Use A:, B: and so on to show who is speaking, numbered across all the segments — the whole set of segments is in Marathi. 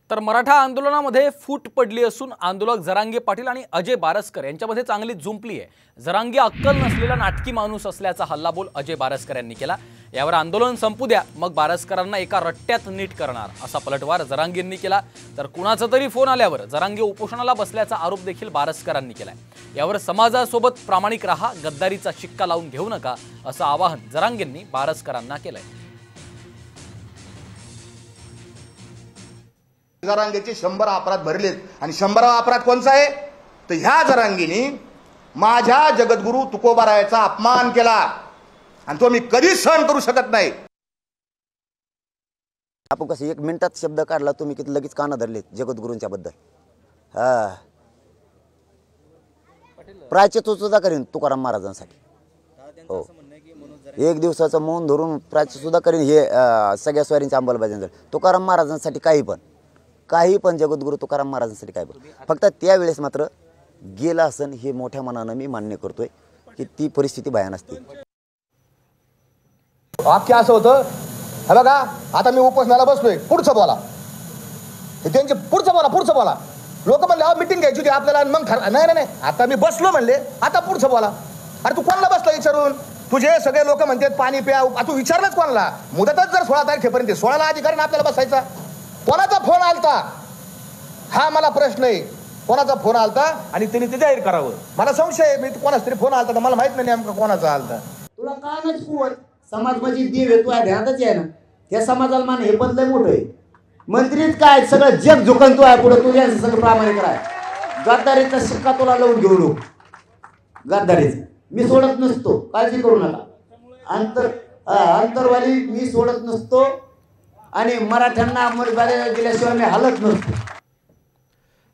A: तर मराठा आंदोलनामध्ये फूट पडली असून आंदोलक जरांगे पाटील आणि अजय बारसकर यांच्यामध्ये चांगली जुंपली आहे। जरांगे अक्कल नसलेला नाटकी माणूस असल्याचा हल्लाबोल अजय बारसकर यांनी केला। यावर आंदोलन संपू द्या, मग बारसकरांना एका रट्ट्यात नीट करणार असा पलटवार जरांगेंनी केला। तर कुणाचा तरी फोन आल्यावर जरांगे उपोषणाला बसल्याचा आरोप देखील बारसकरांनी केलाय। यावर समाजासोबत प्रामाणिक राहा, गद्दारीचा शिक्का लावून घेऊ नका असं आवाहन जरांगेंनी बारसकरांना केलंय।
B: जरांगेचे 100 अपराध भरलेत आणि 100वा अपराध कोणचा आहे तर ह्या जरांगेने माझ्या जगद्गुरु तुकोबारायाचा अपमान केला आणि तो मी कधीच सहन करू शकत नाही।
C: आपण कसं 1 मिनिटात शब्द काढला तुम्ही किती लगेच काना धरले जगद्गुरूंच्या बद्दल। प्रायश्चित्त सुद्धा करीन तुकाराम महाराजांसाठी। हो, 1 दिवसाचं मौन धरून प्रायश्चित्त सुद्धा करीन हे सगळ्या स्वारींच्या अंमलबजावणी तुकाराम महाराजांसाठी काही पण जगद्गुरु तुकाराम महाराजांसाठी काही पण। फक्त त्यावेळेस मात्र गेला असन हे मोठ्या मनानं मी मान्य करतोय की ती परिस्थिती भयान असते।
B: वाक्य असं होतं, हे बघा आता मी उपोषणाला बसलोय, पुढचं बोला, त्यांचे पुढचं बोला। लोक म्हणले मीटिंग घ्यायची होती आपल्याला, मग नाही आता मी बसलो म्हणले, आता पुढचं बोला। अरे तू कोणाला बसला विचारून? तुझे सगळे लोक म्हणतात पाणी प्या, तू विचारलंच कोणाला? मुदतच जर 16 तारखेपर्यंत 16ला अधिकारी आपल्याला बसायचा। कोणाचा फोन आलता हा मला प्रश्न आहे, कोणाचा फोन आलता आणि त्यांनी ते जाहीर करावं। मला संशय आहे, मी कोणाचा तरी फोन आलता तर मला माहित नाही नेमका कोणाचा आलता।
D: तुला कानच कुवर समाज म्हणजे देव आहे, तू ध्यानातच आहे ना, त्या समाजाला मान हे बदल मोठं आहे। मंत्रीच काय सगळं जग झुकन तू आहे पुढे, तुझ्या सगळं प्रामाणिक आहे। गद्दारीचा शिक्का तुला लावून घेऊ नको, गद्दारीचा मी सोडत नसतो, काळजी करू नका। अंतरवाली मी सोडत नसतो आणि मराठ्यांना अंमलबजावणी दिल्याशिवाय मी हलत नसतो।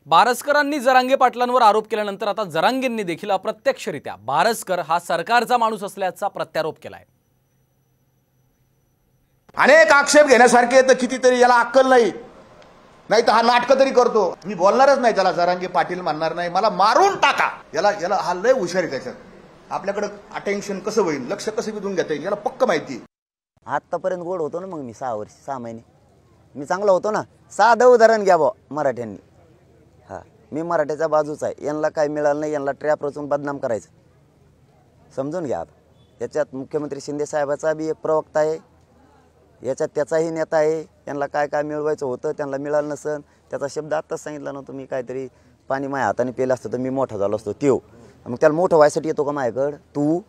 A: बारसकरांनी जरांगे पाटलांवर आरोप केल्यानंतर आता जरांगेंनी देखील अप्रत्यक्षरित्या बारसकर हा सरकारचा माणूस असल्याचा प्रत्यारोप केलाय।
B: अनेक आक्षेप घेण्यासारखे तर कितीतरी याला अक्कल नाही तर हा नाटक तरी करतो। मी बोलणारच नाही त्याला, जरांगे पाटील म्हणणार नाही, मला मारून टाका। याला हा लय हुशार आहे, त्याच्यात आपल्याकडे अटेन्शन कसं होईल, लक्ष कसं विधून घेता येईल याला पक्क माहिती।
C: आत्तापर्यंत गोड होतो ना, मग मी 6 वर्ष 6 महिने मी चांगला होतो ना। साधं उदाहरण घ्या बा मराठ्यांनी, मी मराठ्याच्या बाजूचा आहे, यांना काय मिळालं नाही, यांना ट्रॅप रचून बदनाम करायचं, समजून घ्या। याच्यात मुख्यमंत्री शिंदे साहेबाचा बी एक प्रवक्ता आहे, याच्यात त्याचाही नेता आहे। यांना काय काय मिळवायचं होतं त्यांना मिळालं नसन, त्याचा शब्द आत्ताच सांगितला ना तुम्ही, काहीतरी पाणी माझ्या हाताने पेलं असतं तर मी मोठा झालो असतो। मग त्याला मोठं व्हायसाठी येतो का माझ्याकडं? तू